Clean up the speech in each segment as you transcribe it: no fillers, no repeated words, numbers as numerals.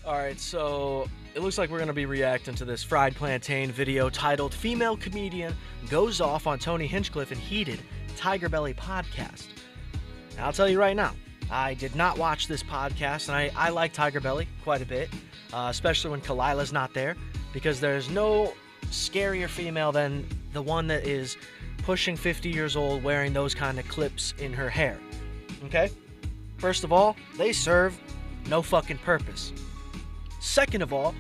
All right, so it looks like we're going to be reacting to this fried plantain video titled Female Comedian Goes Off on Tony Hinchcliffe in Heated Tiger Belly Podcast. Now, I'll tell you right now, I did not watch this podcast, and I like Tiger Belly quite a bit, especially when Kalila's not there, because there's no scarier female than the one that is pushing 50 years old wearing those kind of clips in her hair. Okay? First of all, they serve no fucking purpose. Second of all,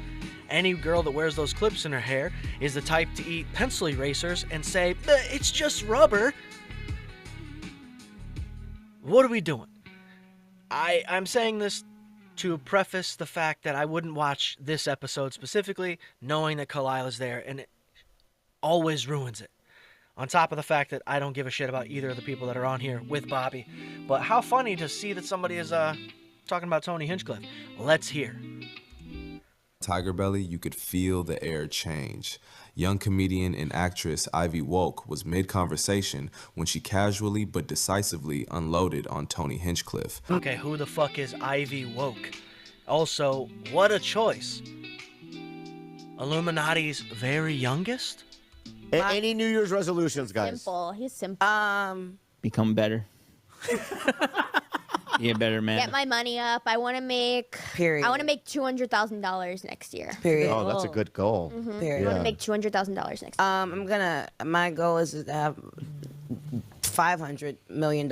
any girl that wears those clips in her hair is the type to eat pencil erasers and say, it's just rubber. What are we doing? I'm saying this to preface the fact that I wouldn't watch this episode specifically, knowing that Kalila's there, and it always ruins it. On top of the fact that I don't give a shit about either of the people that are on here with Bobby. But how funny to see that somebody is talking about Tony Hinchcliffe. Let's hear. Tiger Belly, you could feel the air change. Young comedian and actress Ivy Woke was mid-conversation when she casually but decisively unloaded on Tony Hinchcliffe. Okay, who the fuck is Ivy Woke? Also, what a choice. Illuminati's very youngest? Any New Year's resolutions, guys? Simple. He's simple. Become better. Be a better man. Get my money up. I want to make. Period. I want to make $200,000 next year. Period. Oh, that's a good goal. Period. I want to make $200,000 next year. My goal is to have $500 million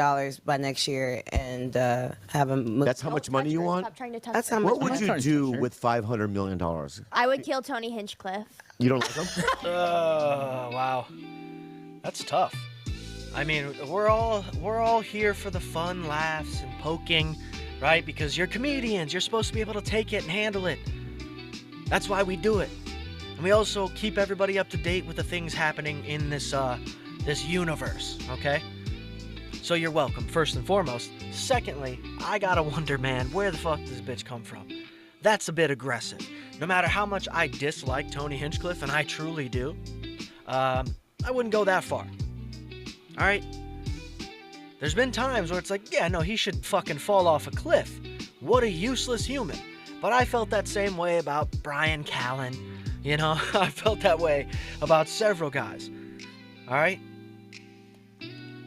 by next year and have a movie. That's how much money you want? Stop trying to touch That's her. how much What would you do with $500 million? I would kill Tony Hinchcliffe. You don't like him? Oh, wow. That's tough. I mean, we're all here for the fun, laughs, and poking, right? Because you're comedians. You're supposed to be able to take it and handle it. That's why we do it. And we also keep everybody up to date with the things happening in this universe, okay? So you're welcome, first and foremost. Secondly, I gotta wonder, man, where the fuck does this bitch come from? That's a bit aggressive. No matter how much I dislike Tony Hinchcliffe, and I truly do, I wouldn't go that far. All right? There's been times where it's like, yeah, no, he should fucking fall off a cliff. What a useless human. But I felt that same way about Brian Callen. You know, I felt that way about several guys. All right?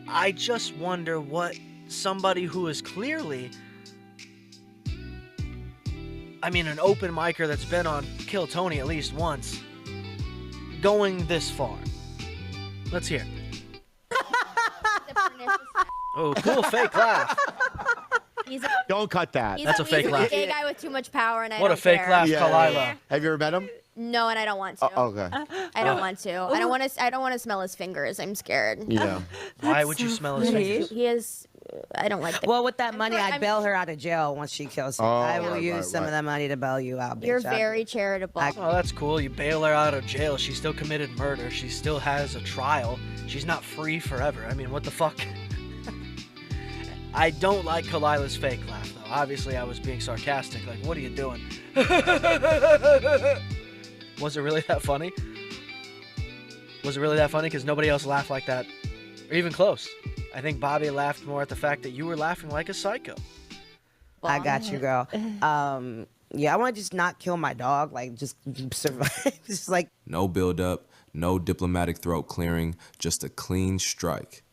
I just wonder what somebody who is clearly, I mean, an open micer that's been on Kill Tony at least once, going this far. Let's hear. Oh, cool fake laugh. Don't cut that. That's a fake laugh. He's a gay guy with too much power, and I What don't a fake care. laugh, Yeah, Kalila. yeah. Have you ever met him? No, and I don't want to. Okay. I don't want to. I don't want to smell his fingers. I'm scared. Yeah. Why would you smell his fingers? He is. I don't like that. Well, with that money, I'd bail her out of jail once she kills him. Oh, I will right, use right, some of right. that money to bail you out, bitch. You're very charitable. Oh, that's cool. You bail her out of jail. She still committed murder. She still has a trial. She's not free forever. I mean, what the fuck? I don't like Kalila's fake laugh, though. Obviously, I was being sarcastic. Like, what are you doing? Was it really that funny? Was it really that funny? Because nobody else laughed like that, or even close. I think Bobby laughed more at the fact that you were laughing like a psycho. I got you, girl. Yeah, I want to just not kill my dog. Like, just survive. Just like. No build-up, no diplomatic throat clearing, just a clean strike.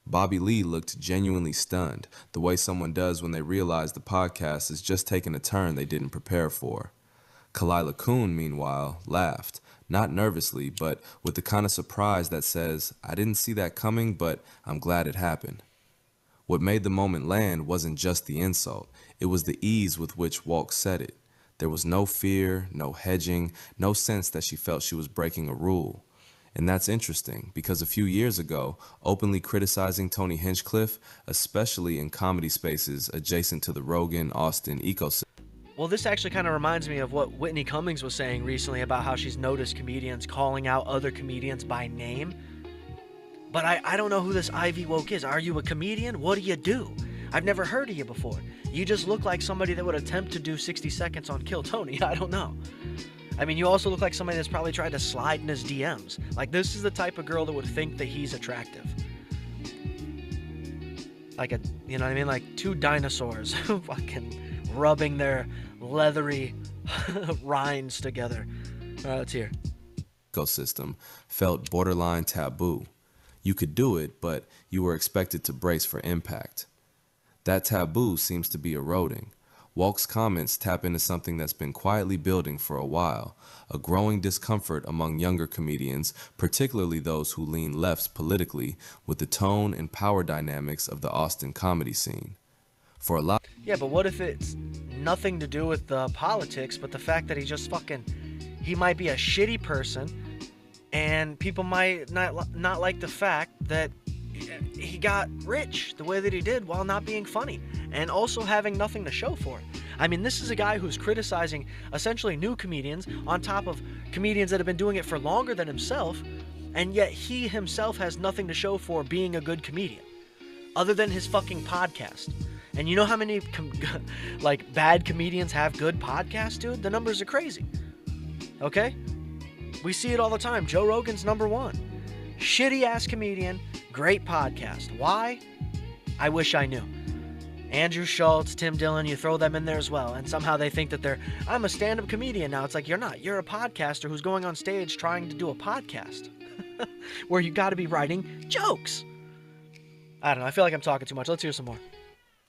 Bobby Lee looked genuinely stunned, the way someone does when they realize the podcast is just taking a turn they didn't prepare for. Kalila Kuhn, meanwhile, laughed, not nervously, but with the kind of surprise that says, I didn't see that coming, but I'm glad it happened. What made the moment land wasn't just the insult, it was the ease with which Walk said it. There was no fear, no hedging, no sense that she felt she was breaking a rule. And that's interesting, because a few years ago, openly criticizing Tony Hinchcliffe, especially in comedy spaces adjacent to the Rogan, Austin ecosystem. Well, this actually kind of reminds me of what Whitney Cummings was saying recently about how she's noticed comedians calling out other comedians by name. But I don't know who this Ivy Woke is. Are you a comedian? What do you do? I've never heard of you before. You just look like somebody that would attempt to do 60 seconds on Kill Tony. I don't know. I mean, you also look like somebody that's probably tried to slide in his DMs. Like, this is the type of girl that would think that he's attractive. Like you know what I mean? Like two dinosaurs fucking rubbing their leathery rinds together. All right, let's hear. Ecosystem felt borderline taboo. You could do it, but you were expected to brace for impact. That taboo seems to be eroding. Walk's comments tap into something that's been quietly building for a while, a growing discomfort among younger comedians, particularly those who lean left politically, with the tone and power dynamics of the Austin comedy scene. For a lot, Yeah, but what if it's nothing to do with the politics, but the fact that he might be a shitty person, and people might not like the fact that he got rich the way that he did while not being funny and also having nothing to show for it. I mean, this is a guy who's criticizing essentially new comedians on top of comedians that have been doing it for longer than himself, and yet he himself has nothing to show for being a good comedian other than his fucking podcast. And you know how many like bad comedians have good podcasts, dude? The numbers are crazy. Okay? We see it all the time. Joe Rogan's number one. Shitty ass comedian, great podcast. Why? I wish I knew. Andrew Schultz, Tim Dillon, you throw them in there as well, and somehow they think that I'm a stand-up comedian now. It's like, you're not. You're a podcaster who's going on stage trying to do a podcast where you got to be writing jokes. I don't know. I feel like I'm talking too much. Let's hear some more.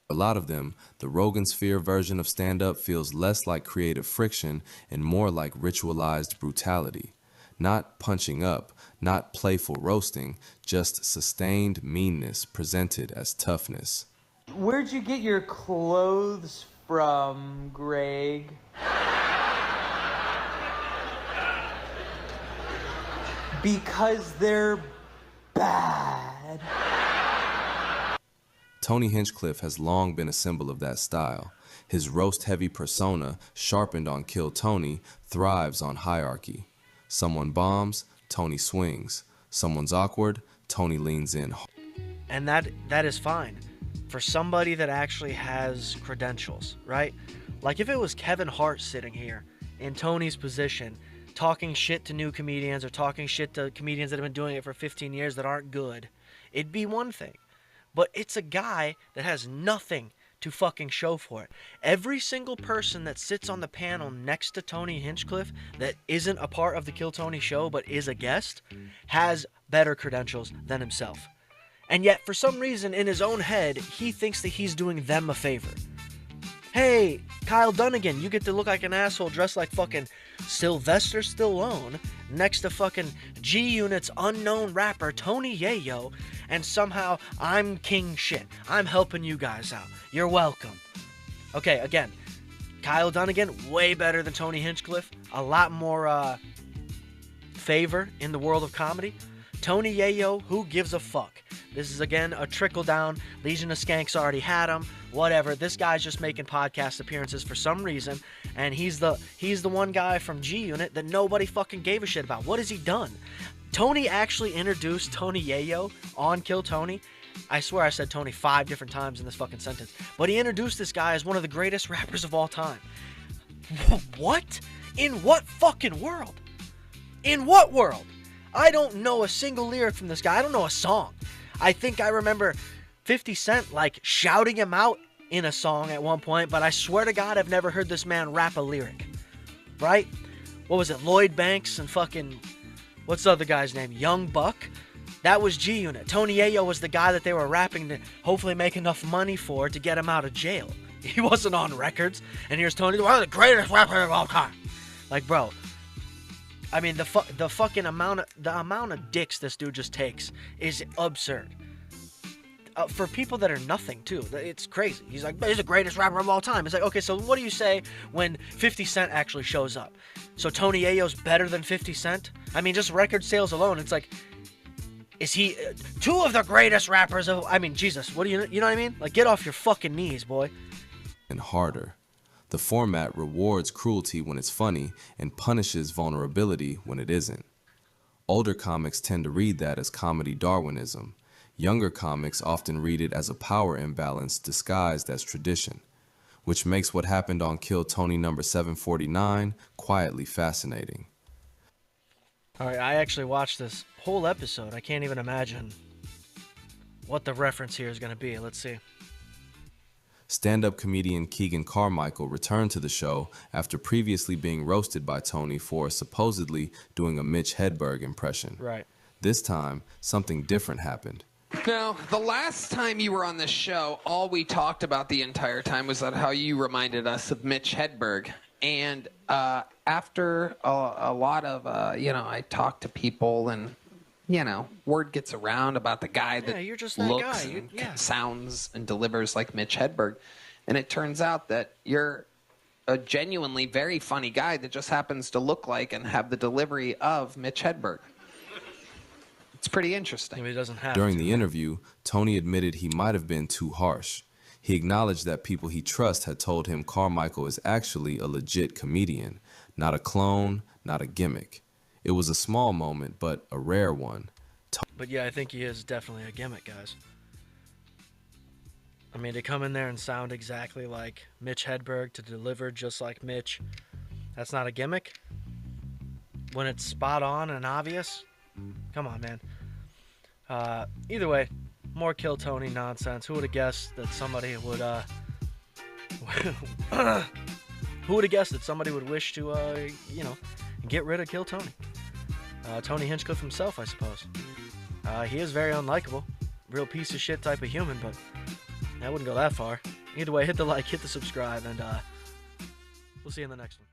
a lot of them, the Rogan Sphere version of stand-up feels less like creative friction and more like ritualized brutality. Not punching up, not playful roasting, just sustained meanness presented as toughness. Where'd you get your clothes from, Greg? Because they're bad. Tony Hinchcliffe has long been a symbol of that style. His roast-heavy persona, sharpened on Kill Tony, thrives on hierarchy. Someone bombs, Tony swings. Someone's awkward, Tony leans in. And that is fine for somebody that actually has credentials, right? Like if it was Kevin Hart sitting here in Tony's position, talking shit to new comedians or talking shit to comedians that have been doing it for 15 years that aren't good, it'd be one thing. But it's a guy that has nothing to fucking show for it. Every single person that sits on the panel next to Tony Hinchcliffe that isn't a part of the Kill Tony show but is a guest has better credentials than himself. And yet, for some reason, in his own head, he thinks that he's doing them a favor. Hey, Kyle Dunnigan, you get to look like an asshole dressed like fucking Sylvester Stallone next to fucking G-Unit's unknown rapper Tony Yayo, and somehow I'm king shit. I'm helping you guys out. You're welcome. Okay, again, Kyle Dunnigan, way better than Tony Hinchcliffe. A lot more favor in the world of comedy. Tony Yayo, who gives a fuck? This is, again, a trickle-down. Legion of Skanks already had him. Whatever. This guy's just making podcast appearances for some reason, and he's the one guy from G-Unit that nobody fucking gave a shit about. What has he done? Tony actually introduced Tony Yayo on Kill Tony. I swear I said Tony 5 different times in this fucking sentence. But he introduced this guy as one of the greatest rappers of all time. What? In what fucking world? In what world? I don't know a single lyric from this guy. I don't know a song. I think I remember 50 Cent, like, shouting him out in a song at one point, but I swear to God I've never heard this man rap a lyric. Right? What was it? Lloyd Banks and fucking... What's the other guy's name? Young Buck? That was G-Unit. Tony Yayo was the guy that they were rapping to hopefully make enough money for to get him out of jail. He wasn't on records. And here's Tony, one of the greatest rappers of all time. Like, bro... I mean, the fucking amount of dicks this dude just takes is absurd. For people that are nothing, too. It's crazy. He's like, he's the greatest rapper of all time. It's like, okay, so what do you say when 50 Cent actually shows up? So Tony Yayo's better than 50 Cent? I mean, just record sales alone, it's like, is he two of the greatest rappers of... I mean, Jesus, what do you know what I mean? Like, get off your fucking knees, boy. And harder. The format rewards cruelty when it's funny and punishes vulnerability when it isn't. Older comics tend to read that as comedy Darwinism. Younger comics often read it as a power imbalance disguised as tradition, which makes what happened on Kill Tony number 749 quietly fascinating. All right, I actually watched this whole episode. I can't even imagine what the reference here is going to be. Let's see. Stand-up comedian Keegan Carmichael returned to the show after previously being roasted by Tony for supposedly doing a Mitch Hedberg impression. Right. This time, something different happened. Now, the last time you were on the show, all we talked about the entire time was how you reminded us of Mitch Hedberg. And after a lot of, I talked to people and, word gets around about the guy that you're just that looks guy. and sounds and delivers like Mitch Hedberg. And it turns out that you're a genuinely very funny guy that just happens to look like and have the delivery of Mitch Hedberg. It's pretty interesting. Maybe he doesn't have During to. the interview, Tony admitted he might have been too harsh. He acknowledged that people he trusts had told him Carmichael is actually a legit comedian, not a clone, not a gimmick. It was a small moment, but a rare one. But yeah, I think he is definitely a gimmick, guys. I mean, to come in there and sound exactly like Mitch Hedberg, to deliver just like Mitch, that's not a gimmick? When it's spot on and obvious? Come on, man. Either way, more Kill Tony nonsense. Who would have guessed that somebody would, who would have guessed that somebody would wish to, get rid of Kill Tony? Tony Hinchcliffe himself, I suppose. He is very unlikable. Real piece of shit type of human, but I wouldn't go that far. Either way, hit the like, hit the subscribe, and we'll see you in the next one.